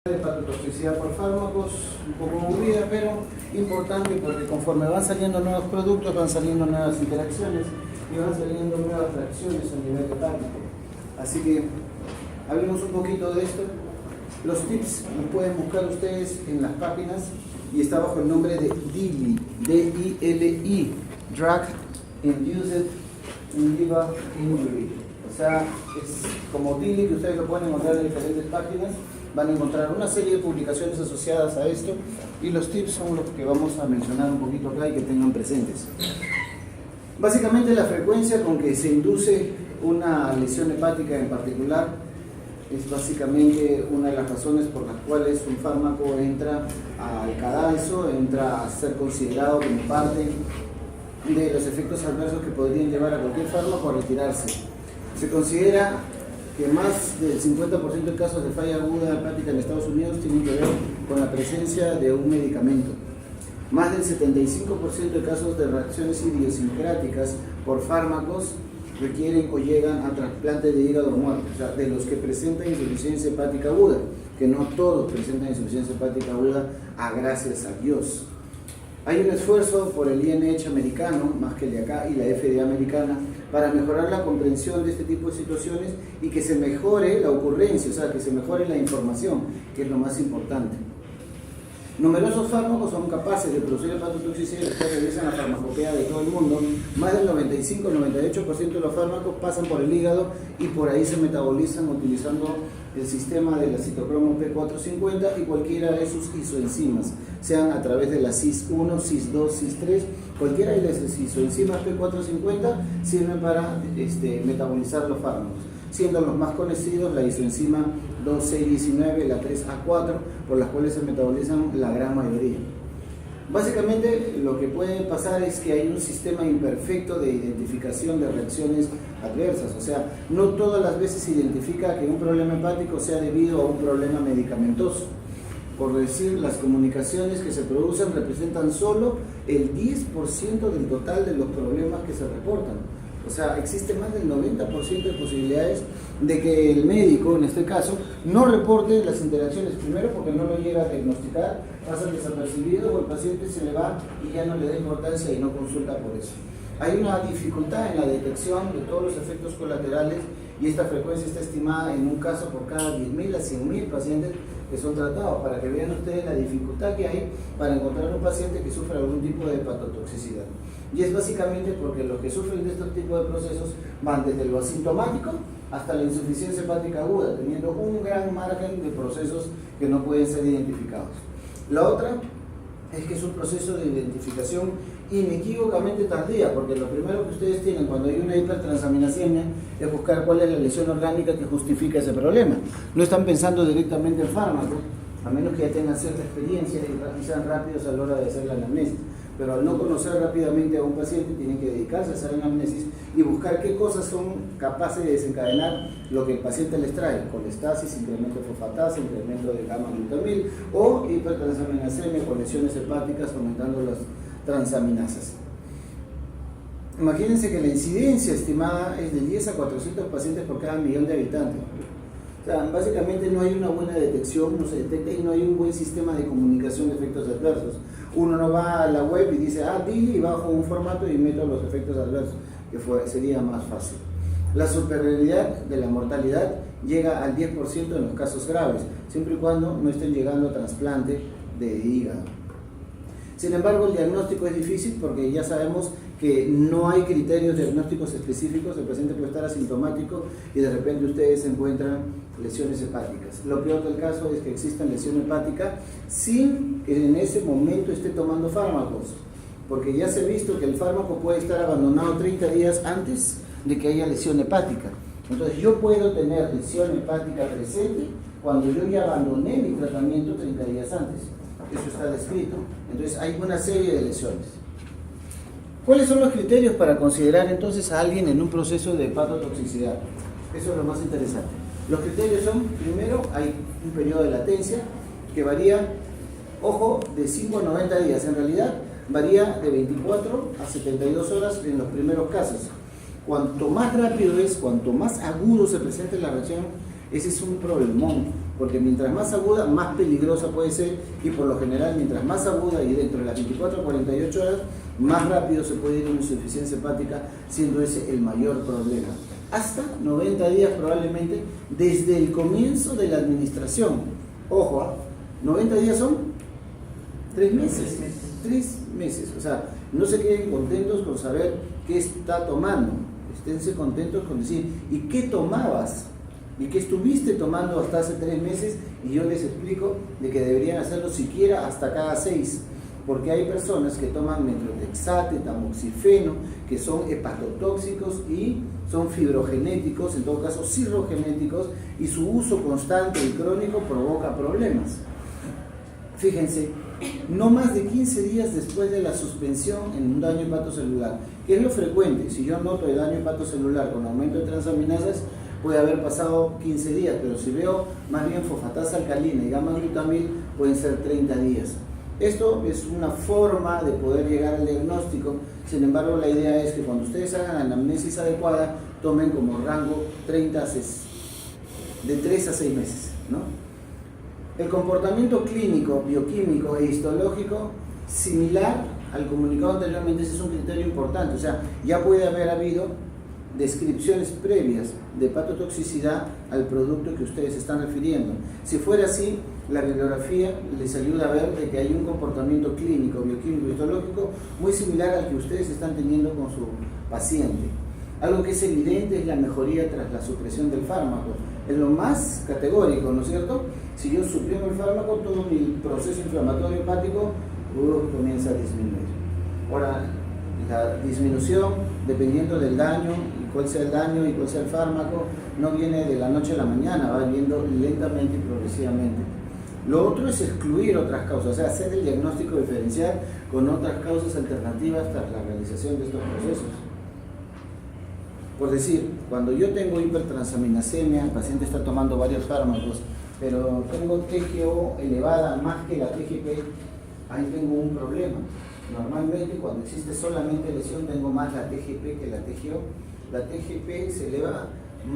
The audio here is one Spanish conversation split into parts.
De hepatotoxicidad por fármacos, un poco aburrida, pero importante porque conforme van saliendo nuevos productos, van saliendo nuevas interacciones y van saliendo nuevas reacciones a nivel hepático. Así que hablemos un poquito de esto. Los tips los pueden buscar ustedes en las páginas y está bajo el nombre de DILI, D-I-L-I, Drug Induced Liver Injury. O sea, es como DILI, que ustedes lo pueden encontrar en diferentes páginas. Van a encontrar una serie de publicaciones asociadas a esto y los tips son los que vamos a mencionar un poquito acá y que tengan presentes. Básicamente la frecuencia con que se induce una lesión hepática en particular es básicamente una de las razones por las cuales un fármaco entra al cadalso, entra a ser considerado como parte de los efectos adversos que podrían llevar a cualquier fármaco a retirarse. Se considera que más del 50% de casos de falla aguda hepática en Estados Unidos tienen que ver con la presencia de un medicamento. Más del 75% de casos de reacciones idiosincráticas por fármacos requieren o llegan a trasplante de hígado muerto, o sea, de los que presentan insuficiencia hepática aguda, que no todos presentan insuficiencia hepática aguda, gracias a Dios. Hay un esfuerzo por el INH americano, más que el de acá, y la FDA americana, para mejorar la comprensión de este tipo de situaciones y que se mejore la ocurrencia, o sea, que se mejore la información, que es lo más importante. Numerosos fármacos son capaces de producir hepatotoxicidad y después revisan la farmacopea de todo el mundo. Más del 95-98% de los fármacos pasan por el hígado y por ahí se metabolizan utilizando el sistema de la citocromo P450 y cualquiera de sus isoenzimas, sean a través de la CIS1, CIS2, CIS3, cualquiera de las isoenzimas P450 sirven para metabolizar los fármacos, siendo los más conocidos la isoenzima 2,6,19, la 3A4, por las cuales se metabolizan la gran mayoría. Básicamente lo que puede pasar es que hay un sistema imperfecto de identificación de reacciones adversas, o sea, no todas las veces se identifica que un problema hepático sea debido a un problema medicamentoso. Por decir, las comunicaciones que se producen representan solo el 10% del total de los problemas que se reportan. O sea, existe más del 90% de posibilidades de que el médico, en este caso, no reporte las interacciones, primero porque no lo llega a diagnosticar, pasa desapercibido o el paciente se le va y ya no le da importancia y no consulta por eso. Hay una dificultad en la detección de todos los efectos colaterales y esta frecuencia está estimada en un caso por cada 10.000 a 100.000 pacientes que son tratados, para que vean ustedes la dificultad que hay para encontrar un paciente que sufra algún tipo de hepatotoxicidad. Y es básicamente porque los que sufren de estos tipos de procesos van desde lo asintomático hasta la insuficiencia hepática aguda, teniendo un gran margen de procesos que no pueden ser identificados. La otra es que es un proceso de identificación inequívocamente tardía, porque lo primero que ustedes tienen cuando hay una hipertransaminasemia es buscar cuál es la lesión orgánica que justifica ese problema. No están pensando directamente en fármaco, a menos que ya tengan cierta experiencia y sean rápidos a la hora de hacer la anamnesis. Pero al no conocer rápidamente a un paciente, tienen que dedicarse a hacer anamnesis y buscar qué cosas son capaces de desencadenar lo que el paciente les trae: colestasis, incremento de fosfatasa, incremento de gamma-glutamil o hipertransaminasemia con lesiones hepáticas aumentando las transaminasas. Imagínense que la incidencia estimada es de 10 a 400 pacientes por cada millón de habitantes. O sea, básicamente no hay una buena detección, no se detecta y no hay un buen sistema de comunicación de efectos adversos. Uno no va a la web y dice, DILI, y bajo un formato y meto los efectos adversos, que sería más fácil. La superioridad de la mortalidad llega al 10% en los casos graves, siempre y cuando no estén llegando a trasplante de hígado. Sin embargo, el diagnóstico es difícil porque ya sabemos que no hay criterios diagnósticos específicos. El paciente puede estar asintomático y de repente ustedes encuentran lesiones hepáticas. Lo peor del caso es que exista lesión hepática sin que en ese momento esté tomando fármacos, porque ya se ha visto que el fármaco puede estar abandonado 30 días antes de que haya lesión hepática. Entonces yo puedo tener lesión hepática presente cuando yo ya abandoné mi tratamiento 30 días antes. Eso está descrito. Entonces hay una serie de lesiones. ¿Cuáles son los criterios para considerar entonces a alguien en un proceso de hepatotoxicidad? Eso es lo más interesante. Los criterios son, primero, hay un periodo de latencia que varía, ojo, de 5 a 90 días. En realidad varía de 24 a 72 horas en los primeros casos. Cuanto más rápido es, cuanto más agudo se presente la reacción, ese es un problemón, porque mientras más aguda, más peligrosa puede ser, y por lo general, mientras más aguda y dentro de las 24 a 48 horas, más rápido se puede ir a una insuficiencia hepática, siendo ese el mayor problema. Hasta 90 días probablemente desde el comienzo de la administración. Ojo, 90 días son 3 meses. 3 meses. O sea, no se queden contentos con saber qué está tomando. Esténse contentos con decir, ¿y qué tomabas? ¿Y qué estuviste tomando hasta hace 3 meses? Y yo les explico de que deberían hacerlo siquiera hasta cada 6. Porque hay personas que toman metrotexate, tamoxifeno, que son hepatotóxicos y son fibrogenéticos, en todo caso cirrogenéticos, y su uso constante y crónico provoca problemas. Fíjense, no más de 15 días después de la suspensión en un daño hepatocelular, que es lo frecuente. Si yo noto el daño hepatocelular con aumento de transaminasas, puede haber pasado 15 días, pero si veo más bien fosfatasa alcalina y gamma-glutamil, pueden ser 30 días. Esto es una forma de poder llegar al diagnóstico. Sin embargo, la idea es que cuando ustedes hagan la anamnesis adecuada, tomen como rango de 3 a 6 meses, ¿no? El comportamiento clínico, bioquímico e histológico similar al comunicado anteriormente, ese es un criterio importante. O sea, ya puede haber habido descripciones previas de hepatotoxicidad al producto que ustedes están refiriendo. Si fuera así, la bibliografía les ayuda a ver de que hay un comportamiento clínico, bioquímico y histológico muy similar al que ustedes están teniendo con su paciente. Algo que es evidente es la mejoría tras la supresión del fármaco. Es lo más categórico, ¿no es cierto? Si yo suprimo el fármaco, todo mi proceso inflamatorio hepático comienza a disminuir. Ahora, la disminución, dependiendo del daño, y cuál sea el daño y cuál sea el fármaco, no viene de la noche a la mañana, va viendo lentamente y progresivamente. Lo otro es excluir otras causas, o sea, hacer el diagnóstico diferencial con otras causas alternativas tras la realización de estos procesos. Por decir, cuando yo tengo hipertransaminasemia, el paciente está tomando varios fármacos, pero tengo TGO elevada más que la TGP, ahí tengo un problema. Normalmente cuando existe solamente lesión tengo más la TGP que la TGO. La TGP se eleva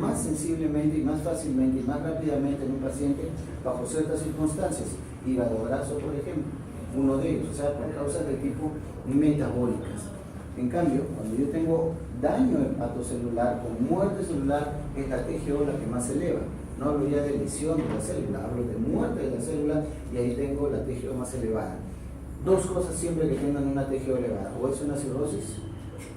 más sensiblemente y más fácilmente y más rápidamente en un paciente bajo ciertas circunstancias, hígado graso por ejemplo, uno de ellos, o sea, por causas de tipo metabólicas. En cambio, cuando yo tengo daño hepatocelular con muerte celular, es la TGO la que más se eleva. No hablo ya de lesión de la célula, hablo de muerte de la célula y ahí tengo la TGO más elevada. Dos cosas siempre que tengan una TGO elevada, o es una cirrosis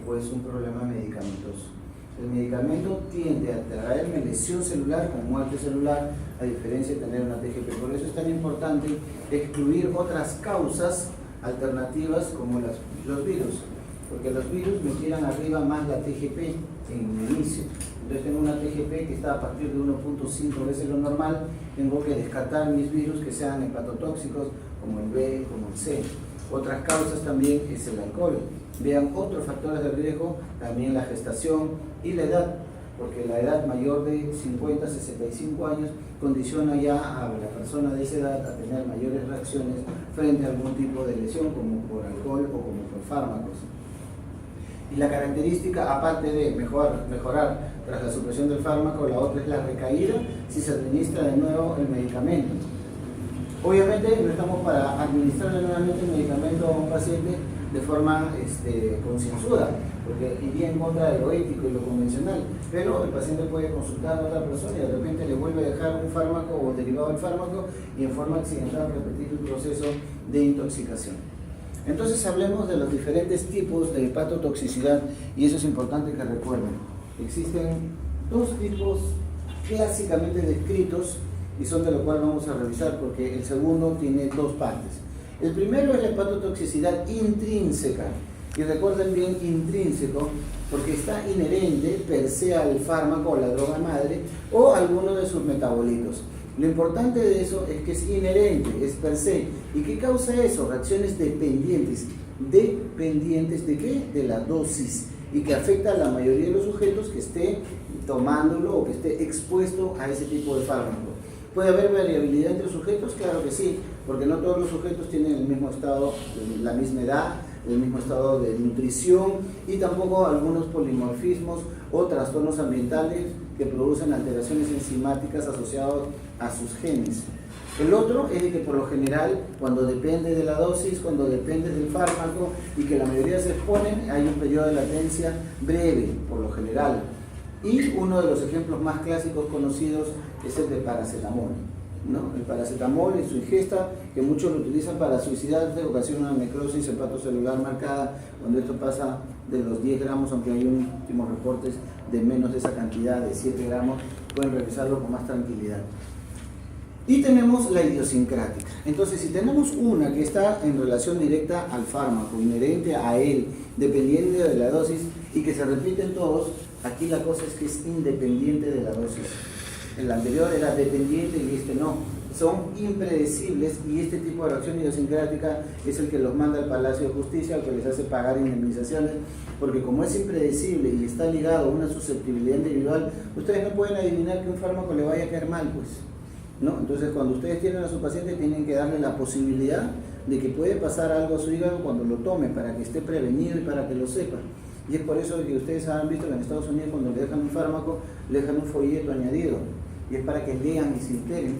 o es un problema medicamentoso. El medicamento tiende a traerme lesión celular con muerte celular, a diferencia de tener una TGP. Por eso es tan importante excluir otras causas alternativas como los virus, porque los virus me tiran arriba más la TGP en el inicio. Entonces tengo una TGP que está a partir de 1.5 veces lo normal, tengo que descartar mis virus que sean hepatotóxicos como el B, como el C. Otras causas también es el alcohol. Vean otros factores de riesgo, también la gestación y la edad, porque la edad mayor de 50 a 65 años condiciona ya a la persona de esa edad a tener mayores reacciones frente a algún tipo de lesión, como por alcohol o como por fármacos. Y la característica, aparte de mejorar tras la supresión del fármaco, la otra es la recaída si se administra de nuevo el medicamento. Obviamente no estamos para administrarle nuevamente el medicamento a un paciente de forma concienzuda, porque iría en contra de lo ético y lo convencional, pero el paciente puede consultar a otra persona y de repente le vuelve a dejar un fármaco o derivado del fármaco y en forma accidental repetir el proceso de intoxicación. Entonces hablemos de los diferentes tipos de hepatotoxicidad y eso es importante que recuerden. Existen dos tipos clásicamente descritos y son de lo cual vamos a revisar porque el segundo tiene dos partes. El primero es la hepatotoxicidad intrínseca y recuerden bien intrínseco porque está inherente per se al fármaco o la droga madre o a alguno de sus metabolitos. Lo importante de eso es que es inherente, es per se. ¿Y qué causa eso? Reacciones dependientes. ¿Dependientes de qué? De la dosis. Y que afecta a la mayoría de los sujetos que esté tomándolo o que esté expuesto a ese tipo de fármaco. ¿Puede haber variabilidad entre sujetos? Claro que sí, porque no todos los sujetos tienen el mismo estado, la misma edad, el mismo estado de nutrición y tampoco algunos polimorfismos o trastornos ambientales que producen alteraciones enzimáticas asociadas a sus genes. El otro es de que por lo general, cuando depende de la dosis, cuando depende del fármaco y que la mayoría se exponen, hay un periodo de latencia breve, por lo general. Y uno de los ejemplos más clásicos conocidos es el de paracetamol, ¿no? El paracetamol en su ingesta, que muchos lo utilizan para suicidarse, ocasiona una necrosis hepatocelular marcada, cuando esto pasa de los 10 gramos, aunque hay últimos reportes de menos de esa cantidad, de 7 gramos, pueden revisarlo con más tranquilidad. Y tenemos la idiosincrática. Entonces, si tenemos una que está en relación directa al fármaco, inherente a él, dependiente de la dosis y que se repiten todos, aquí la cosa es que es independiente de la dosis. El anterior era dependiente y este no. Son impredecibles y este tipo de reacción idiosincrática es el que los manda al Palacio de Justicia, el que les hace pagar indemnizaciones, porque como es impredecible y está ligado a una susceptibilidad individual, ustedes no pueden adivinar que un fármaco le vaya a caer mal, pues, ¿no? Entonces, cuando ustedes tienen a su paciente, tienen que darle la posibilidad de que puede pasar algo a su hígado cuando lo tome, para que esté prevenido y para que lo sepa. Y es por eso que ustedes han visto que en Estados Unidos, cuando le dejan un fármaco, le dejan un folleto añadido, y es para que lean y se enteren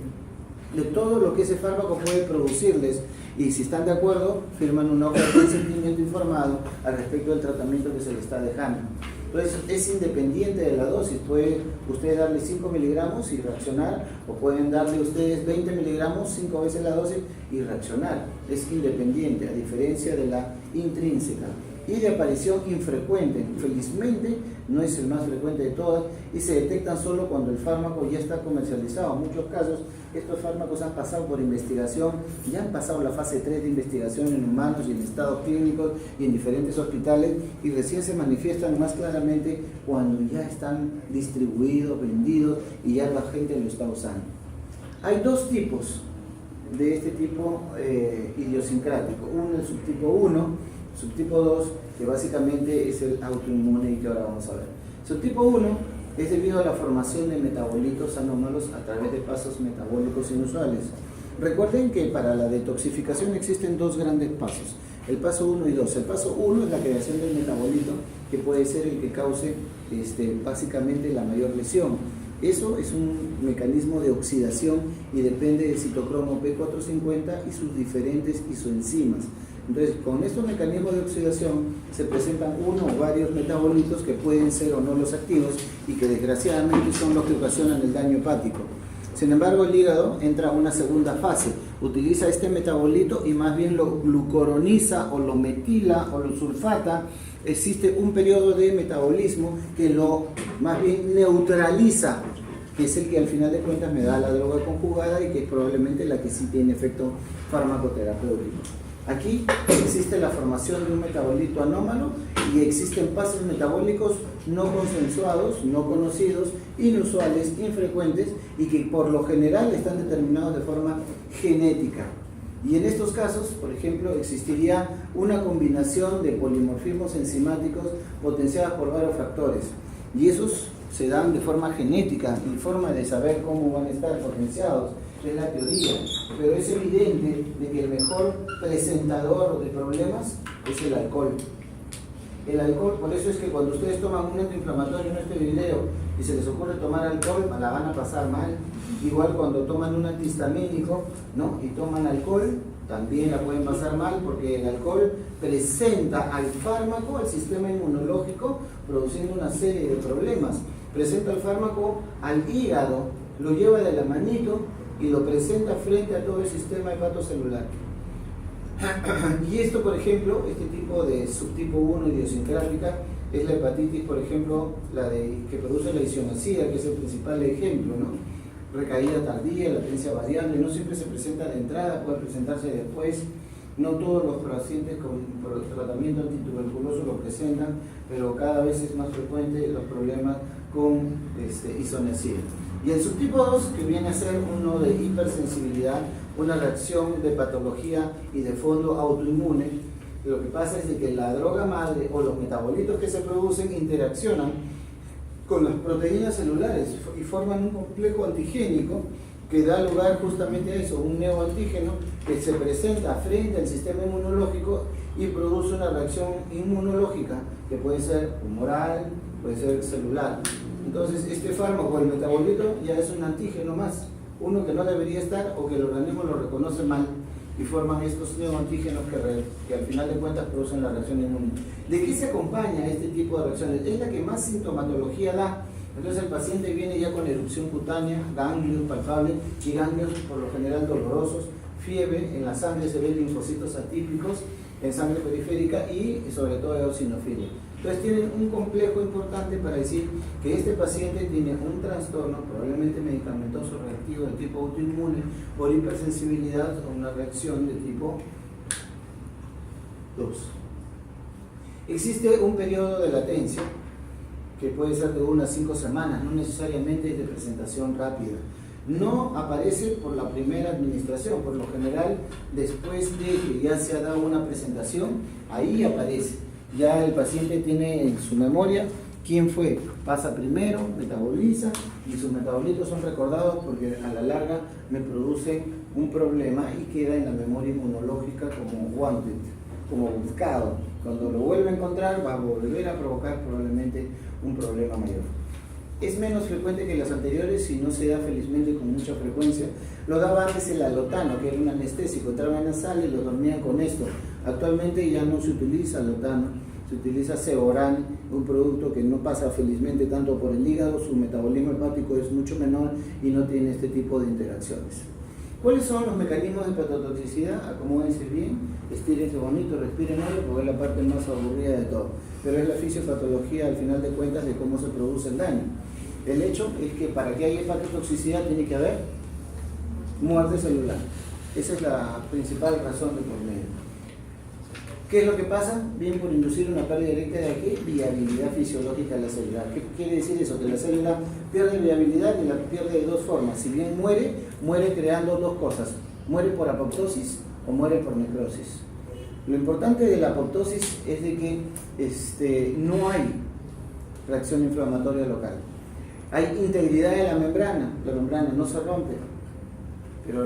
de todo lo que ese fármaco puede producirles, y si están de acuerdo, firman una hoja de consentimiento informado al respecto del tratamiento que se le está dejando. Entonces, es independiente de la dosis. Puede ustedes darle 5 miligramos y reaccionar, o pueden darle ustedes 20 miligramos 5 veces la dosis y reaccionar. Es independiente, a diferencia de la intrínseca. Y de aparición infrecuente. Felizmente, no es el más frecuente de todas, y se detectan solo cuando el fármaco ya está comercializado. En muchos casos, estos fármacos han pasado por investigación, ya han pasado la fase 3 de investigación en humanos y en estados clínicos y en diferentes hospitales, y recién se manifiestan más claramente cuando ya están distribuidos, vendidos y ya la gente lo está usando. Hay dos tipos de este tipo idiosincrático. Uno, el subtipo 1, subtipo 2, que básicamente es el autoinmune y que ahora vamos a ver. Subtipo 1 es debido a la formación de metabolitos anómalos a través de pasos metabólicos inusuales. Recuerden que para la detoxificación existen dos grandes pasos, el paso 1 y 2. El paso 1 es la creación del metabolito, que puede ser el que cause básicamente la mayor lesión. Eso es un mecanismo de oxidación y depende del citocromo P450 y sus diferentes isoenzimas. Entonces, con estos mecanismos de oxidación se presentan uno o varios metabolitos que pueden ser o no los activos y que desgraciadamente son los que ocasionan el daño hepático. Sin embargo, el hígado entra a una segunda fase, utiliza este metabolito y más bien lo glucoroniza o lo metila o lo sulfata. Existe un periodo de metabolismo que lo más bien neutraliza, que es el que al final de cuentas me da la droga conjugada y que es probablemente la que sí tiene efecto farmacoterapéutico. Aquí existe la formación de un metabolito anómalo y existen pasos metabólicos no consensuados, no conocidos, inusuales, infrecuentes y que por lo general están determinados de forma genética. Y en estos casos, por ejemplo, existiría una combinación de polimorfismos enzimáticos potenciadas por varios factores. Y esos se dan de forma genética, y forma de saber cómo van a estar potenciados es la teoría, pero es evidente de que el mejor presentador de problemas es el alcohol. El alcohol, por eso es que cuando ustedes toman un antiinflamatorio en este video y se les ocurre tomar alcohol, la van a pasar mal. Igual cuando toman un antihistamínico, ¿no?, y toman alcohol, también la pueden pasar mal, porque el alcohol presenta al fármaco, al sistema inmunológico, produciendo una serie de problemas. Presenta el fármaco al hígado, lo lleva de la manito y lo presenta frente a todo el sistema hepatocelular. Y esto, por ejemplo, este tipo de subtipo 1 idiosincrática es la hepatitis, por ejemplo, que produce la isonacida, que es el principal ejemplo, ¿no? Recaída tardía, latencia variable, no siempre se presenta de entrada, puede presentarse después. No todos los pacientes con tratamiento antituberculoso lo presentan, pero cada vez es más frecuente los problemas con isonacida. Y el subtipo 2, que viene a ser uno de hipersensibilidad, una reacción de patología y de fondo autoinmune, lo que pasa es de que la droga madre o los metabolitos que se producen interaccionan con las proteínas celulares y forman un complejo antigénico que da lugar justamente a eso, un neoantígeno que se presenta frente al sistema inmunológico y produce una reacción inmunológica que puede ser humoral, puede ser celular. Entonces, este fármaco, el metabolito, ya es un antígeno más, uno que no debería estar o que el organismo lo reconoce mal y forman estos neoantígenos que al final de cuentas producen la reacción inmune. ¿De qué se acompaña este tipo de reacciones? Es la que más sintomatología da. Entonces el paciente viene ya con erupción cutánea, ganglios palpables y ganglios por lo general dolorosos, fiebre, en la sangre se ven linfocitos atípicos en sangre periférica y sobre todo eosinofilia. Entonces tienen un complejo importante para decir que este paciente tiene un trastorno probablemente medicamentoso reactivo de tipo autoinmune por hipersensibilidad o una reacción de tipo 2. Existe un periodo de latencia que puede ser de unas 5 semanas, no necesariamente es de presentación rápida. No aparece por la primera administración, por lo general después de que ya se ha dado una presentación, ahí aparece. Ya el paciente tiene en su memoria quién fue, pasa primero, metaboliza y sus metabolitos son recordados porque a la larga me produce un problema y queda en la memoria inmunológica como wanted, como buscado. Cuando lo vuelve a encontrar va a volver a provocar probablemente un problema mayor. Es menos frecuente que las anteriores y no se da felizmente con mucha frecuencia. Lo daba antes el alotano, que era un anestésico, entraba en la sala y lo dormían con esto. Actualmente ya no se utiliza alotano, se utiliza Ceoran, un producto que no pasa felizmente tanto por el hígado, su metabolismo hepático es mucho menor y no tiene este tipo de interacciones. ¿Cuáles son los mecanismos de hepatotoxicidad? Acomódense bien, estírense bonito, respiren hoyo, porque es la parte más aburrida de todo. Pero es la fisiopatología al final de cuentas de cómo se produce el daño. El hecho es que para que haya hepatotoxicidad tiene que haber muerte celular. Esa es la principal razón de por medio. ¿Qué es lo que pasa? Bien, por inducir una pérdida directa de aquí, viabilidad fisiológica de la célula. ¿Qué quiere decir eso? Que la célula pierde viabilidad y la pierde de dos formas. Si bien muere, muere creando dos cosas. Muere por apoptosis o muere por necrosis. Lo importante de la apoptosis es de que no hay reacción inflamatoria local. Hay integridad de la membrana no se rompe, pero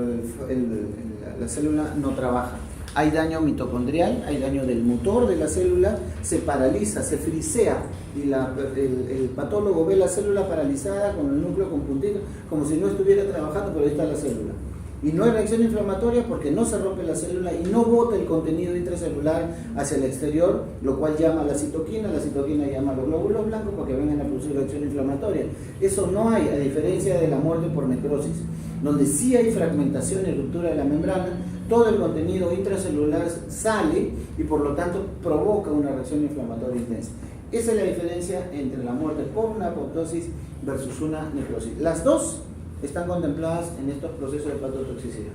la célula no trabaja. Hay daño mitocondrial, hay daño del motor de la célula, se paraliza, se frisea y el patólogo ve la célula paralizada con el núcleo con puntitos, como si no estuviera trabajando, pero ahí está la célula. Y no hay reacción inflamatoria porque no se rompe la célula y no bota el contenido intracelular hacia el exterior, lo cual llama a la citoquina llama a los glóbulos blancos para que vengan a producir reacción inflamatoria. Eso no hay, a diferencia de la muerte por necrosis, donde sí hay fragmentación y ruptura de la membrana, todo el contenido intracelular sale y por lo tanto provoca una reacción inflamatoria intensa. Esa es la diferencia entre la muerte por una apoptosis versus una necrosis. Las dos están contempladas en estos procesos de hepatotoxicidad.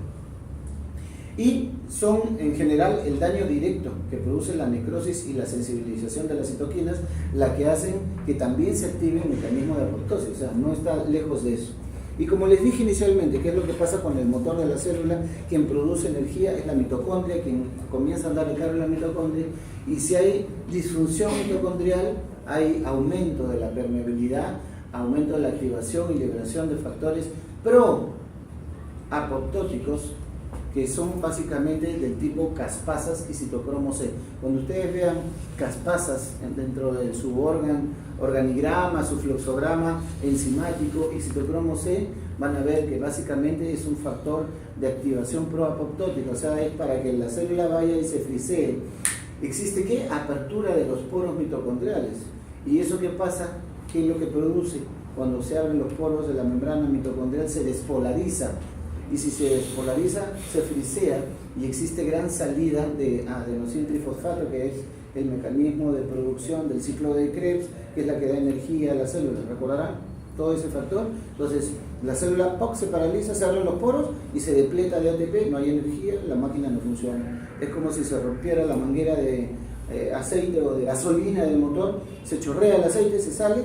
Y son en general el daño directo que produce la necrosis y la sensibilización de las citoquinas la que hacen que también se active el mecanismo de apoptosis, o sea, no está lejos de eso. Y como les dije inicialmente, ¿qué es lo que pasa con el motor de la célula? Quien produce energía es la mitocondria, quien comienza a andar el carro en la mitocondria, y si hay disfunción mitocondrial, hay aumento de la permeabilidad, aumento de la activación y liberación de factores pro-apoptóticos, que son básicamente del tipo caspasas y citocromo C. Cuando ustedes vean caspasas dentro de su organigrama, su fluxograma enzimático y citocromo C, van a ver que básicamente es un factor de activación proapoptótica, o sea, es para que la célula vaya y se frisee. ¿Existe qué? Apertura de los poros mitocondriales. ¿Y eso qué pasa? ¿Qué es lo que produce? Cuando se abren los poros de la membrana mitocondrial se despolariza. Y si se despolariza, se frisea y existe gran salida de adenosintrifosfato, que es el mecanismo de producción del ciclo de Krebs, que es la que da energía a la célula. ¿Recordarán todo ese factor? Entonces, la célula POC se paraliza, se abren los poros y se depleta de ATP, no hay energía, la máquina no funciona. Es como si se rompiera la manguera de aceite o de gasolina del motor, se chorrea el aceite, se sale,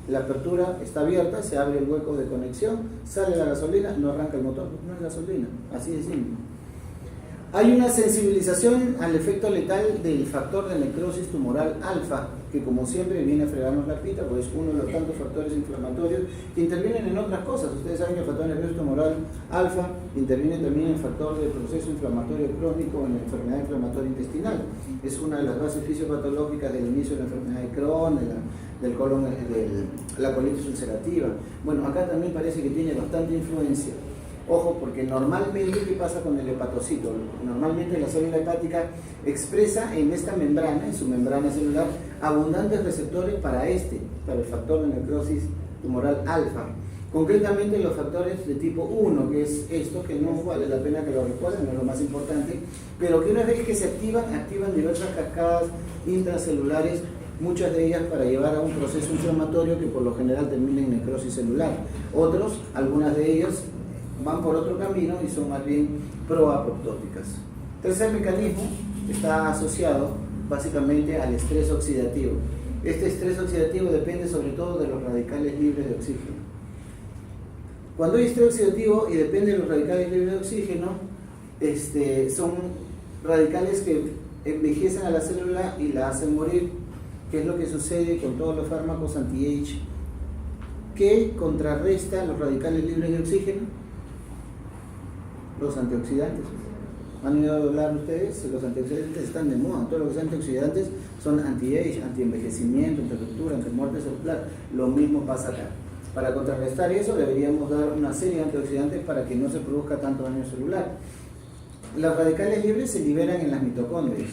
la apertura está abierta, se abre el hueco de conexión, sale la gasolina, no arranca el motor, no es gasolina, así de simple. Hay una sensibilización al efecto letal del factor de necrosis tumoral alfa, que como siempre viene a fregarnos la pita, pues es uno de los tantos factores inflamatorios que intervienen en otras cosas. Ustedes saben que el factor de necrosis tumoral alfa interviene también en el factor de proceso inflamatorio crónico en la enfermedad inflamatoria intestinal. Es una de las bases fisiopatológicas del inicio de la enfermedad de Crohn, del colon, de la colitis ulcerativa. Bueno, acá también parece que tiene bastante influencia. Ojo, porque normalmente, ¿qué pasa con el hepatocito? Normalmente la célula hepática expresa en esta membrana, en su membrana celular, abundantes receptores para el factor de necrosis tumoral alfa. Concretamente los factores de tipo 1, que es esto, que no vale la pena que lo recuerden, no es lo más importante, pero que una vez que se activan diversas cascadas intracelulares, muchas de ellas para llevar a un proceso inflamatorio que por lo general termina en necrosis celular. Otros, algunas de ellas, van por otro camino y son más bien proapoptóticas. Tercer mecanismo está asociado básicamente al estrés oxidativo. Este estrés oxidativo depende sobre todo de los radicales libres de oxígeno. Cuando hay estrés oxidativo y depende de los radicales libres de oxígeno, son radicales que envejecen a la célula y la hacen morir, que es lo que sucede con todos los fármacos anti-age. ¿Qué contrarresta los radicales libres de oxígeno? Los antioxidantes. ¿Han oído hablar ustedes? Los antioxidantes están de moda. Todo lo que son antioxidantes son anti-age, anti-envejecimiento, anti-ruptura, anti-muerte celular. Lo mismo pasa acá. Para contrarrestar eso deberíamos dar una serie de antioxidantes para que no se produzca tanto daño celular. Los radicales libres se liberan en las mitocondrias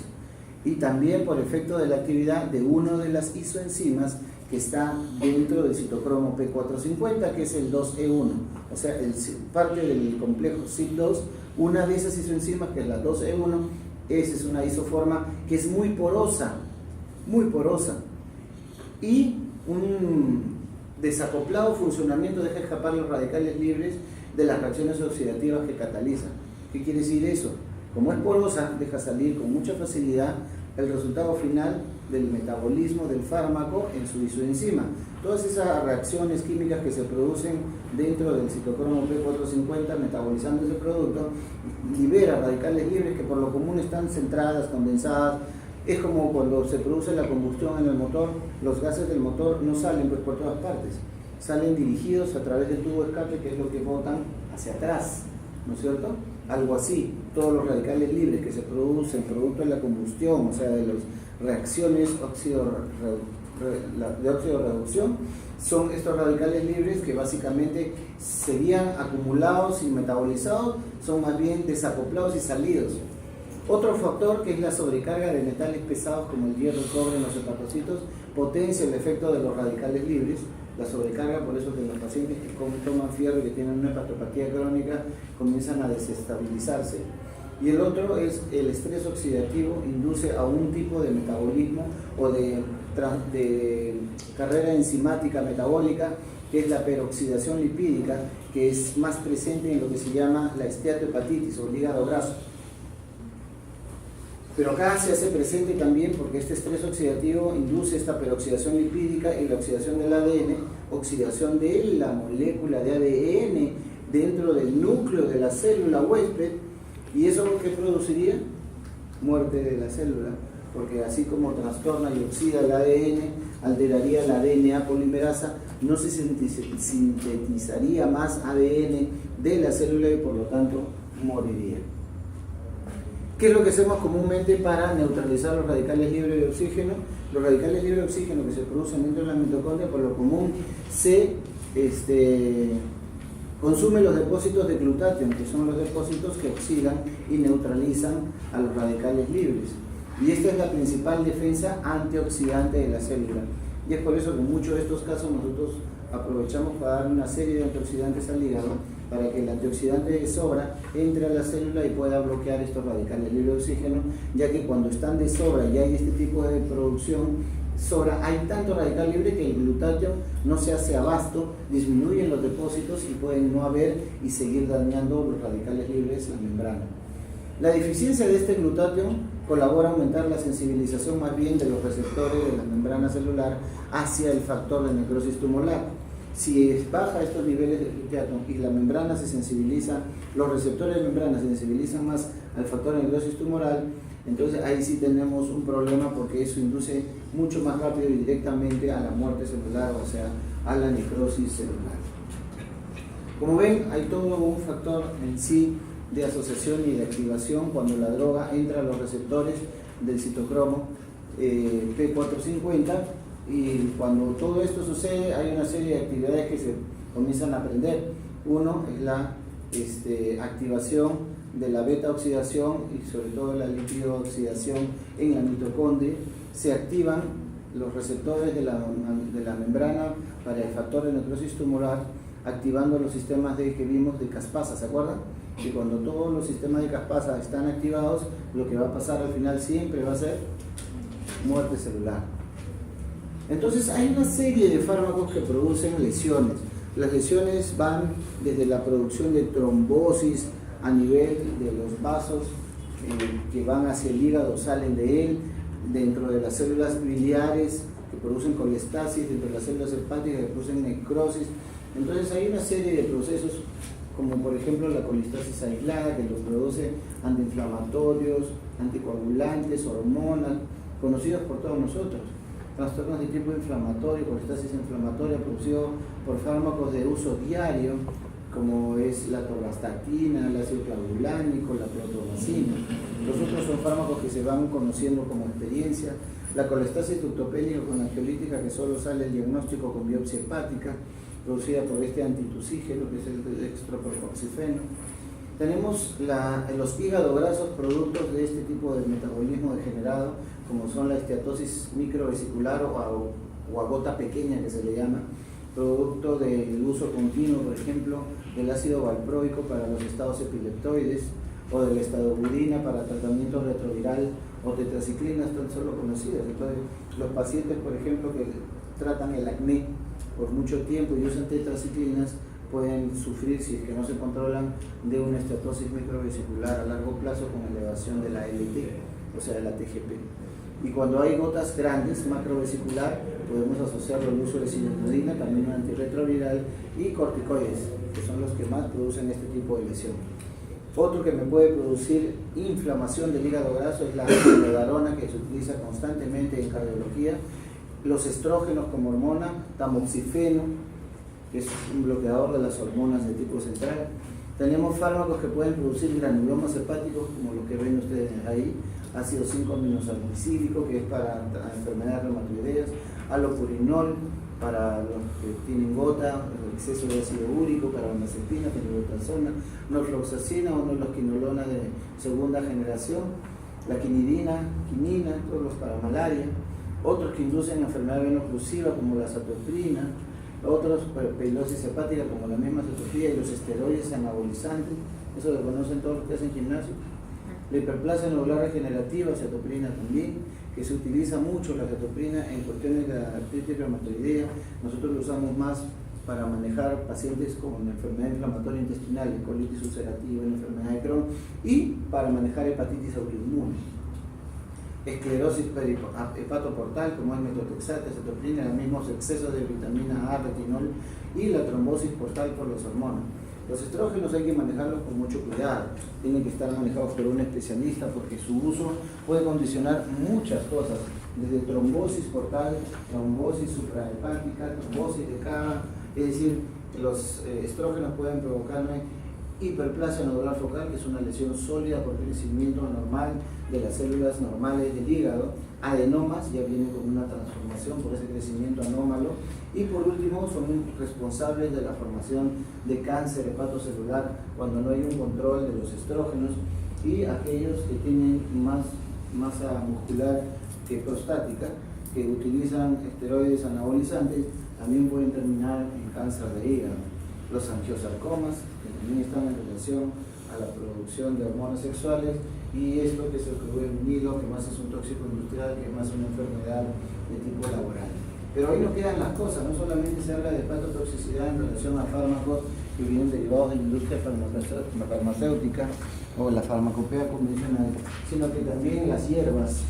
y también por efecto de la actividad de una de las isoenzimas que está dentro del citocromo P450, que es el 2E1, o sea, parte del complejo CYP2. Una de esas isoenzimas, que es la 2E1, esa es una isoforma que es muy porosa, y un desacoplado funcionamiento deja escapar los radicales libres de las reacciones oxidativas que catalizan. ¿Qué quiere decir eso? Como es porosa, deja salir con mucha facilidad el resultado final del metabolismo del fármaco en su isoenzima. Todas esas reacciones químicas que se producen dentro del citocromo P450 metabolizando ese producto, libera radicales libres que por lo común están centradas, condensadas. Es como cuando se produce la combustión en el motor, los gases del motor no salen pues por todas partes, salen dirigidos a través del tubo de escape, que es lo que botan hacia atrás, ¿no es cierto? Algo así, todos los radicales libres que se producen producto de la combustión, o sea, de las reacciones de óxido-reducción, son estos radicales libres que básicamente serían acumulados y metabolizados, son más bien desacoplados y salidos. Otro factor, que es la sobrecarga de metales pesados como el hierro, el cobre en los hepatocitos, potencia el efecto de los radicales libres. La sobrecarga, por eso que los pacientes que toman fierro y que tienen una hepatopatía crónica comienzan a desestabilizarse. Y el otro es el estrés oxidativo, induce a un tipo de metabolismo o de carrera enzimática metabólica, que es la peroxidación lipídica, que es más presente en lo que se llama la esteatohepatitis o el hígado graso. Pero acá se hace presente también porque este estrés oxidativo induce esta peroxidación lipídica y la oxidación del ADN, oxidación de la molécula de ADN dentro del núcleo de la célula huésped, y eso ¿qué produciría? Muerte de la célula, porque así como trastorna y oxida el ADN, alteraría la DNA polimerasa, no se sintetizaría más ADN de la célula y por lo tanto moriría. ¿Qué es lo que hacemos comúnmente para neutralizar los radicales libres de oxígeno? Los radicales libres de oxígeno que se producen dentro de la mitocondria, por lo común, se consumen los depósitos de glutatión, que son los depósitos que oxidan y neutralizan a los radicales libres. Y esta es la principal defensa antioxidante de la célula. Y es por eso que en muchos de estos casos nosotros aprovechamos para dar una serie de antioxidantes al hígado, para que el antioxidante de sobra entre a la célula y pueda bloquear estos radicales libres de oxígeno, ya que cuando están de sobra y hay este tipo de producción sobra, hay tanto radical libre que el glutatión no se hace abasto, disminuyen los depósitos y pueden no haber y seguir dañando los radicales libres la membrana. La deficiencia de este glutatión colabora a aumentar la sensibilización más bien de los receptores de la membrana celular hacia el factor de necrosis tumoral. Si baja estos niveles de glutatión y la membrana se sensibiliza, los receptores de membrana se sensibilizan más al factor de necrosis tumoral, entonces ahí sí tenemos un problema porque eso induce mucho más rápido y directamente a la muerte celular, o sea, a la necrosis celular. Como ven, hay todo un factor en sí de asociación y de activación cuando la droga entra a los receptores del citocromo P450, y cuando todo esto sucede hay una serie de actividades que se comienzan a aprender. Uno es la activación de la beta oxidación y sobre todo la lípido oxidación en la mitocondria. Se activan los receptores de la membrana para el factor de necrosis tumoral, activando los sistemas que vimos de caspasa, ¿se acuerdan? Que cuando todos los sistemas de caspasa están activados, lo que va a pasar al final siempre va a ser muerte celular. Entonces hay una serie de fármacos que producen lesiones. Las lesiones van desde la producción de trombosis a nivel de los vasos que van hacia el hígado, salen de él, dentro de las células biliares que producen colestasis, dentro de las células hepáticas que producen necrosis. Entonces hay una serie de procesos, como por ejemplo la colestasis aislada, que los produce antiinflamatorios, anticoagulantes, hormonas, conocidos por todos nosotros. Trastornos de tipo inflamatorio, colestasis inflamatoria producido por fármacos de uso diario, como es la torvastatina, el ácido clavulánico, la protomacina. Los otros son fármacos que se van conociendo como experiencia. La colestasis ductopénica con angiolítica, que solo sale el diagnóstico con biopsia hepática, producida por este antitusígeno, que es el dextropropoxifeno. Tenemos los hígados grasos, productos de este tipo de metabolismo degenerado, como son la esteatosis microvesicular o a gota pequeña, que se le llama, producto del uso continuo, por ejemplo, del ácido valproico para los estados epileptoides, o de la estadopurina para tratamiento retroviral, o tetraciclinas tan solo conocidas. Entonces, los pacientes, por ejemplo, que tratan el acné por mucho tiempo y usan tetraciclinas, pueden sufrir, si es que no se controlan, de una esteatosis microvesicular a largo plazo con elevación de la LT, o sea, de la TGP. Y cuando hay gotas grandes, macrovesicular, podemos asociarlo al uso de cimetidina, también un antirretroviral, y corticoides, que son los que más producen este tipo de lesión. Otro que me puede producir inflamación del hígado graso es la amiodarona, que se utiliza constantemente en cardiología. Los estrógenos como hormona, tamoxifeno, que es un bloqueador de las hormonas de tipo central. Tenemos fármacos que pueden producir granulomas hepáticos, como lo que ven ustedes ahí, ácido 5-aminosalicílico, que es para enfermedades reumatoideas, alopurinol para los que tienen gota, exceso de ácido úrico, para carbamazepina, fenilbutazona, norfloxacina o quinolona de segunda generación, la quinidina, quinina, todos los para malaria, otros que inducen enfermedad veno-oclusiva como la satoprina, otros para pilosis hepática como la misma cetofía, y los esteroides anabolizantes, eso lo conocen todos los que hacen gimnasio. La hiperplasia nodular regenerativa, cetoprina también, que se utiliza mucho la cetoprina en cuestiones de artritis reumatoidea. Nosotros lo usamos más para manejar pacientes con enfermedad inflamatoria intestinal, colitis ulcerativa, enfermedad de Crohn, y para manejar hepatitis autoinmune. Esclerosis hepatoportal, como es metotrexate, cetoprina, los mismos excesos de vitamina A, retinol, y la trombosis portal por las hormonas. Los estrógenos hay que manejarlos con mucho cuidado, tienen que estar manejados por un especialista porque su uso puede condicionar muchas cosas, desde trombosis portal, trombosis suprahepática, trombosis de Cava, es decir, los estrógenos pueden provocarme hiperplasia nodular focal, que es una lesión sólida por crecimiento anormal de las células normales del hígado. Adenomas ya vienen con una transformación por ese crecimiento anómalo. Y por último, son responsables de la formación de cáncer hepatocelular cuando no hay un control de los estrógenos, y aquellos que tienen más masa muscular que prostática, que utilizan esteroides anabolizantes, también pueden terminar en cáncer de hígado. Los angiosarcomas, que también están en relación a la producción de hormonas sexuales, y esto que es el juvenilo, que más es un tóxico industrial, que más es una enfermedad de tipo laboral. Pero ahí no quedan las cosas, no solamente se habla de hepatotoxicidad en relación a fármacos que vienen derivados de la industria farmacéutica o la farmacopea convencional, sino que también las hierbas,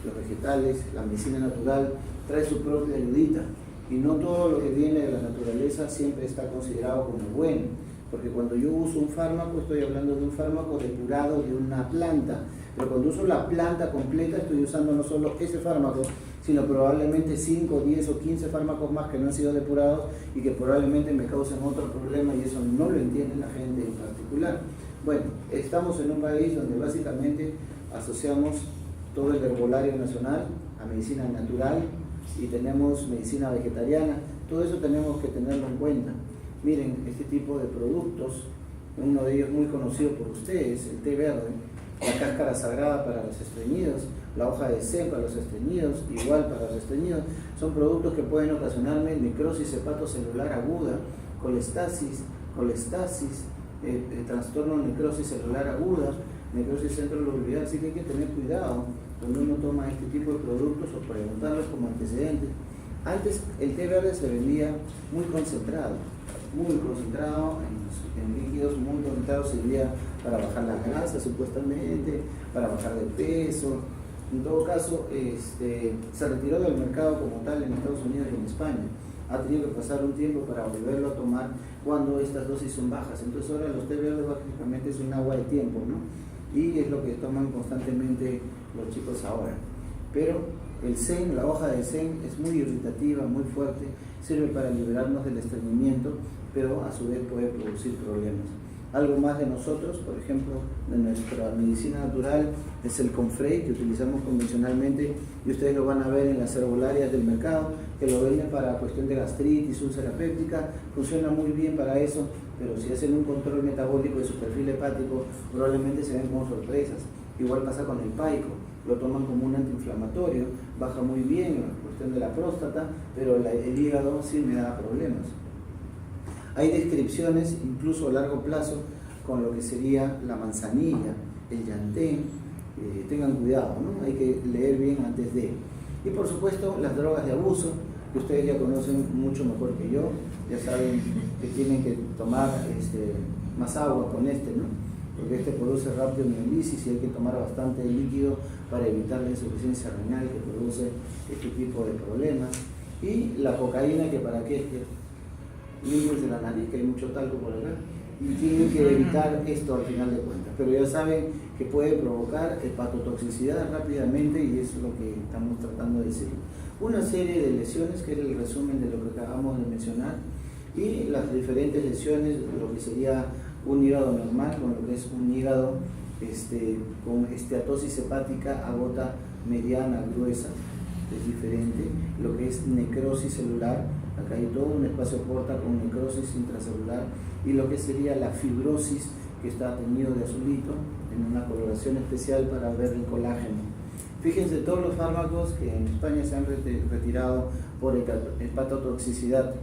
los vegetales, la medicina natural trae su propia ayudita. Y no todo lo que viene de la naturaleza siempre está considerado como bueno, porque cuando yo uso un fármaco, estoy hablando de un fármaco depurado de una planta, pero cuando uso la planta completa, estoy usando no solo ese fármaco, sino probablemente 5, 10 o 15 fármacos más que no han sido depurados y que probablemente me causen otro problema, y eso no lo entiende la gente en particular. Bueno, estamos en un país donde básicamente asociamos todo el herbolario nacional a medicina natural y tenemos medicina vegetariana. Todo eso tenemos que tenerlo en cuenta. Miren, este tipo de productos, uno de ellos muy conocido por ustedes, el té verde, la cáscara sagrada para los estreñidos, la hoja de zen para los estreñidos, igual para los estreñidos, son productos que pueden ocasionarme necrosis hepatocelular aguda, colestasis, trastorno de necrosis celular aguda, necrosis centrolobular. Así que hay que tener cuidado cuando uno toma este tipo de productos o preguntarlos como antecedentes. Antes el té verde se vendía muy concentrado en líquidos muy concentrados, servía para bajar la grasa supuestamente, para bajar de peso. En todo caso, se retiró del mercado como tal en Estados Unidos y en España. Ha tenido que pasar un tiempo para volverlo a tomar cuando estas dosis son bajas. Entonces ahora los té verdes básicamente es un agua de tiempo, ¿no? Y es lo que toman constantemente los chicos ahora. Pero el zen, la hoja de zen, es muy irritativa, muy fuerte, sirve para liberarnos del estreñimiento, pero a su vez puede producir problemas. Algo más de nosotros, por ejemplo, de nuestra medicina natural, es el Comfrey, que utilizamos convencionalmente, y ustedes lo van a ver en las herbolarias del mercado, que lo venden para cuestión de gastritis, úlcera péptica. Funciona muy bien para eso, pero si hacen un control metabólico de su perfil hepático, probablemente se ven con sorpresas. Igual pasa con el paico, lo toman como un antiinflamatorio, baja muy bien en la cuestión de la próstata, pero el hígado sí me da problemas. Hay descripciones, incluso a largo plazo, con lo que sería la manzanilla, el llantén. Tengan cuidado, ¿no? Hay que leer bien antes de. Y por supuesto, las drogas de abuso, que ustedes ya conocen mucho mejor que yo, ya saben que tienen que tomar más agua con ¿no? Porque produce rápido mielisis y hay que tomar bastante líquido para evitar la insuficiencia renal que produce este tipo de problemas. Y la cocaína, que para qué, límpiense la nariz, que hay mucho talco por acá, y tienen que evitar esto al final de cuentas. Pero ya saben que puede provocar hepatotoxicidad rápidamente, y eso es lo que estamos tratando de decir. Una serie de lesiones, que es el resumen de lo que acabamos de mencionar, y las diferentes lesiones, lo que sería un hígado normal con lo que es un hígado con esteatosis hepática a gota mediana, gruesa, es diferente. Lo que es necrosis celular, acá hay todo un espacio porta con necrosis intracelular, y lo que sería la fibrosis, que está teñido de azulito en una coloración especial para ver el colágeno. Fíjense todos los fármacos que en España se han retirado por hepatotoxicidad.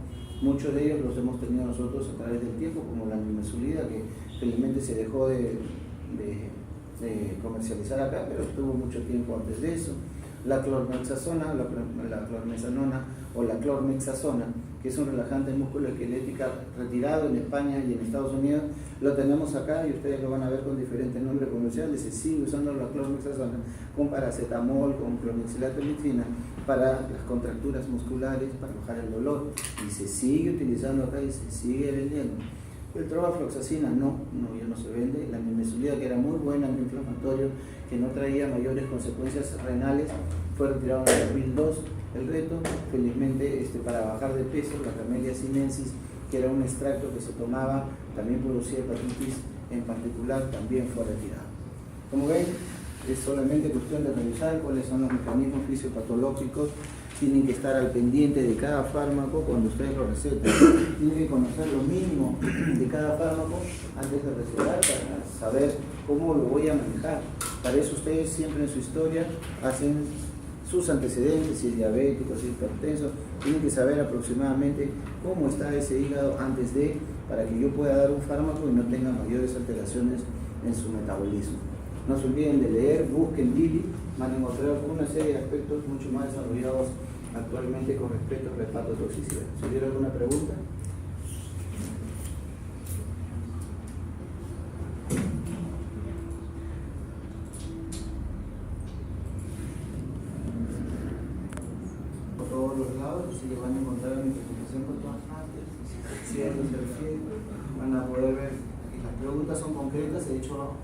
Muchos de ellos los hemos tenido nosotros a través del tiempo, como la nimesulida, que felizmente se dejó de comercializar acá, pero estuvo mucho tiempo antes de eso. La clormexazona, la clormezanona o la clormexazona, que es un relajante musculoesquelético retirado en España y en Estados Unidos, lo tenemos acá y ustedes lo van a ver con diferentes nombres comerciales. Se sigue usando la clormexazona con paracetamol, con clormexilato para las contracturas musculares, para bajar el dolor, y se sigue utilizando acá y se sigue vendiendo. El trovafloxacina ya no se vende. La nimesulida, que era muy buena antiinflamatorio, que no traía mayores consecuencias renales, fue retirado en el 2002. El reto, felizmente, para bajar de peso, la Camellia sinensis, que era un extracto que se tomaba, también producía hepatitis en particular, también fue retirado. Como ven, es solamente cuestión de revisar cuáles son los mecanismos fisiopatológicos. Tienen que estar al pendiente de cada fármaco cuando ustedes lo recetan. Tienen que conocer lo mínimo de cada fármaco antes de recetar, para saber cómo lo voy a manejar. Para eso ustedes siempre en su historia hacen sus antecedentes, si es diabético, si es hipertenso. Tienen que saber aproximadamente cómo está ese hígado antes de, para que yo pueda dar un fármaco y no tenga mayores alteraciones en su metabolismo. No se olviden de leer, busquen Lili, van a encontrar una serie de aspectos mucho más desarrollados actualmente con respecto a la hepatotoxicidad. ¿Se hubiera alguna pregunta? Por todos los lados. así que van a encontrar mi presentación por todas partes. Si a eso se refiere, van a poder ver que las preguntas son concretas. He hecho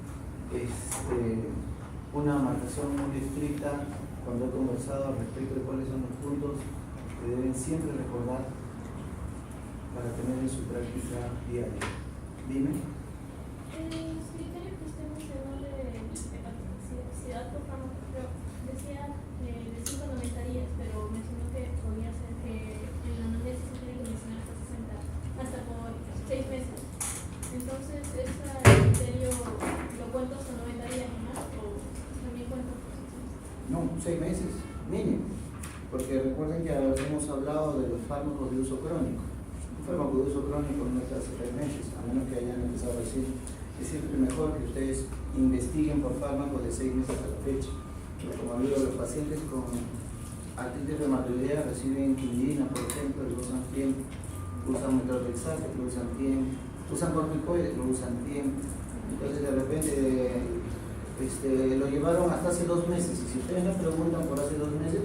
una marcación muy estricta cuando he conversado respecto de cuáles son los puntos que deben siempre recordar para tener en su práctica diaria. Dime. El criterio que usted mencionó de toxicidad por fármaco, pero decía de 5 a 90 días, pero mencionó que podría ser que en la anamnesis se tiene que mencionar hasta por 6 meses. Entonces, ¿ese criterio lo cuento hasta 90 días más o también cuento por 6 meses? No, 6 meses, mínimo. Porque recuerden que hemos hablado de los fármacos de uso crónico. Un fármaco de uso crónico no está hace 3 meses, a menos que hayan empezado recién. Es siempre mejor que ustedes investiguen por fármacos de 6 meses a la fecha. Pero como digo, los pacientes con artritis reumatoidea reciben quinidina, por ejemplo, lo usan tiempo, usan metronidazol, lo usan tiempo, usan corticoides, lo usan tiempo. Entonces de repente lo llevaron hasta hace 2 meses, y si ustedes me preguntan por hace 2 meses,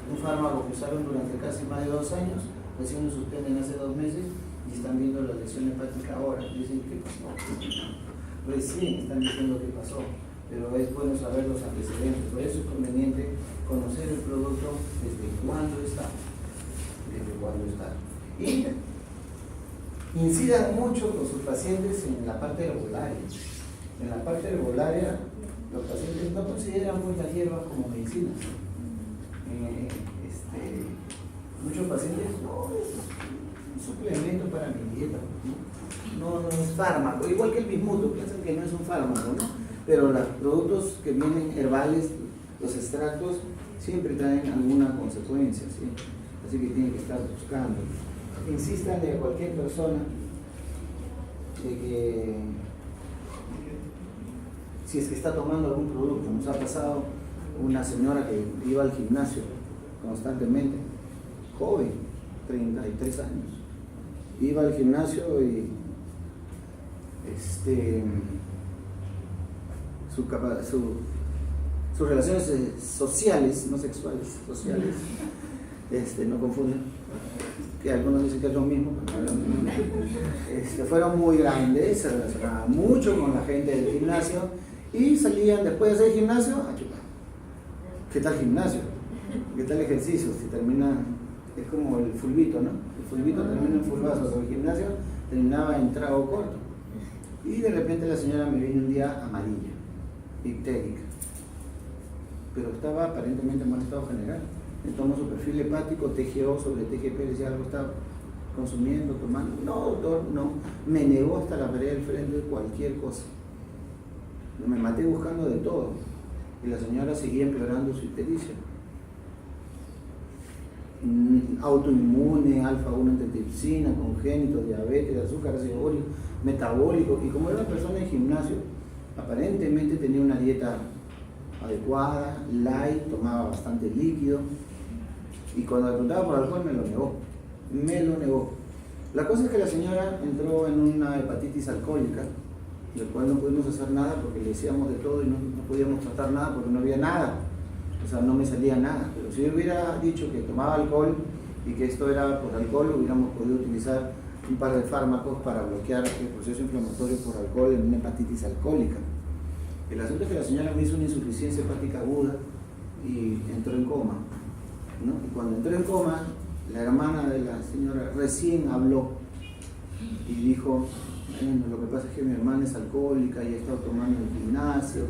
un fármaco que usaron durante casi más de 2 años, recién lo suspenden hace 2 meses y están viendo la lesión hepática ahora. Dicen, ¿qué pasó? Recién están diciendo qué pasó, pero es bueno saber los antecedentes. Por eso es conveniente conocer el producto desde cuándo está. Y incidan mucho con sus pacientes en la parte herbolaria. En la parte herbolaria, los pacientes no consideran muchas hierbas como medicina. Muchos pacientes, no, es un suplemento para mi dieta, no es fármaco, igual que el bismuto, piensan que no es un fármaco, ¿no? Pero los productos que vienen herbales, los extractos, siempre traen alguna consecuencia, ¿sí? Así que tienen que estar buscando. Insistan de cualquier persona de que si es que está tomando algún producto. Nos ha pasado una señora que iba al gimnasio constantemente, joven, 33 años, iba al gimnasio y sus relaciones sociales, no sexuales, sociales, no confunden, que algunos dicen que es lo mismo, pero fueron muy grandes, se relacionaban mucho con la gente del gimnasio y salían después de hacer gimnasio a chupar. ¿Qué tal gimnasio? ¿Qué tal ejercicio? Si termina, es como el fulbito, ¿no? El fulbito termina en fulbazo, pero el gimnasio terminaba en trago corto. Y de repente la señora me vino un día amarilla, ictérica, pero estaba aparentemente en mal estado general. Me tomó su perfil hepático, TGO sobre TGP, decía algo estaba consumiendo, tomando. No, doctor, no. Me negó hasta la pared del frente de cualquier cosa. Me maté buscando de todo. Y la señora seguía empeorando su ictericia. Autoinmune, alfa-1 antitipsina, congénito, diabetes, azúcar, ácido úrico, metabólico. Y como era una persona en gimnasio, aparentemente tenía una dieta adecuada, light, tomaba bastante líquido. Y cuando le preguntaba por alcohol me lo negó. La cosa es que la señora entró en una hepatitis alcohólica, del cual no pudimos hacer nada porque le decíamos de todo y no podíamos tratar nada porque no había nada, o sea, no me salía nada. Pero si yo hubiera dicho que tomaba alcohol y que esto era por alcohol, hubiéramos podido utilizar un par de fármacos para bloquear el proceso inflamatorio por alcohol en una hepatitis alcohólica. El asunto es que la señora me hizo una insuficiencia hepática aguda y entró en coma, ¿no? Y cuando entró en coma, la hermana de la señora recién habló y dijo, bueno, lo que pasa es que mi hermana es alcohólica y ha estado tomando en el gimnasio,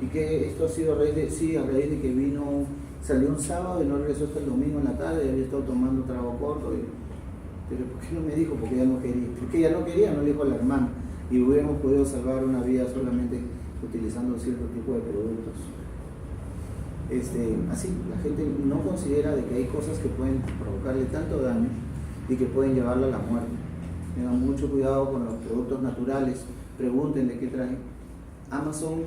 y que esto ha sido a raíz de que vino, salió un sábado y no regresó hasta el domingo en la tarde y había estado tomando trago corto. Pero ¿por qué no me dijo? Porque ella no quería. Porque ella no quería, no le dijo a la hermana, y hubiéramos podido salvar una vida solamente utilizando cierto tipo de productos. Así, la gente no considera de que hay cosas que pueden provocarle tanto daño y que pueden llevarla a la muerte. Tengan mucho cuidado con los productos naturales, pregunten de qué traen. Amazon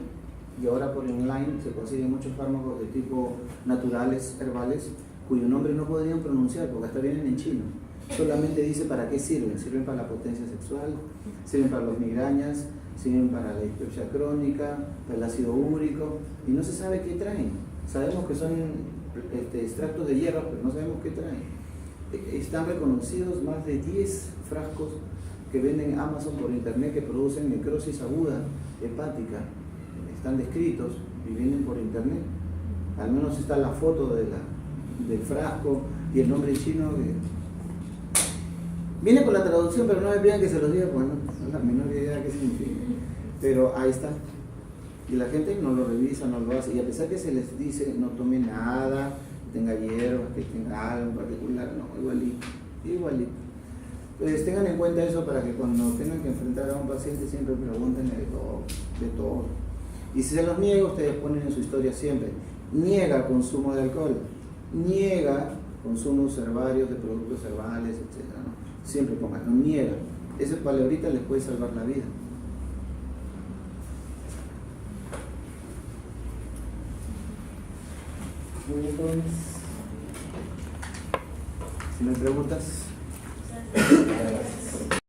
y ahora por online se consiguen muchos fármacos de tipo naturales, herbales, cuyo nombre no podrían pronunciar porque hasta vienen en chino. Solamente dice para qué sirven. Sirven para la potencia sexual, sirven para las migrañas, sirven para la dispepsia crónica, para el ácido úrico, y no se sabe qué traen. Sabemos que son extractos de hierro, pero no sabemos qué traen. están reconocidos más de 10 frascos que venden Amazon por internet que producen necrosis aguda hepática. Están descritos y vienen por internet. Al menos está la foto del frasco y el nombre chino. Viene con la traducción, pero no me pidan que se los diga, pues no es la menor idea qué significa. Pero ahí está. Y la gente no lo revisa, no lo hace. Y a pesar que se les dice no tome nada, que tenga hierbas, que tenga algo en particular, no, igualito. Entonces tengan en cuenta eso para que cuando tengan que enfrentar a un paciente siempre pregunten de todo. Y si se los niega, ustedes ponen en su historia siempre, niega consumo de alcohol, niega consumos herbarios de productos herbales, etc. ¿no? Siempre pongan, no niega. Esa palabrita les puede salvar la vida. Muy bien, jóvenes. Si me preguntas. Gracias.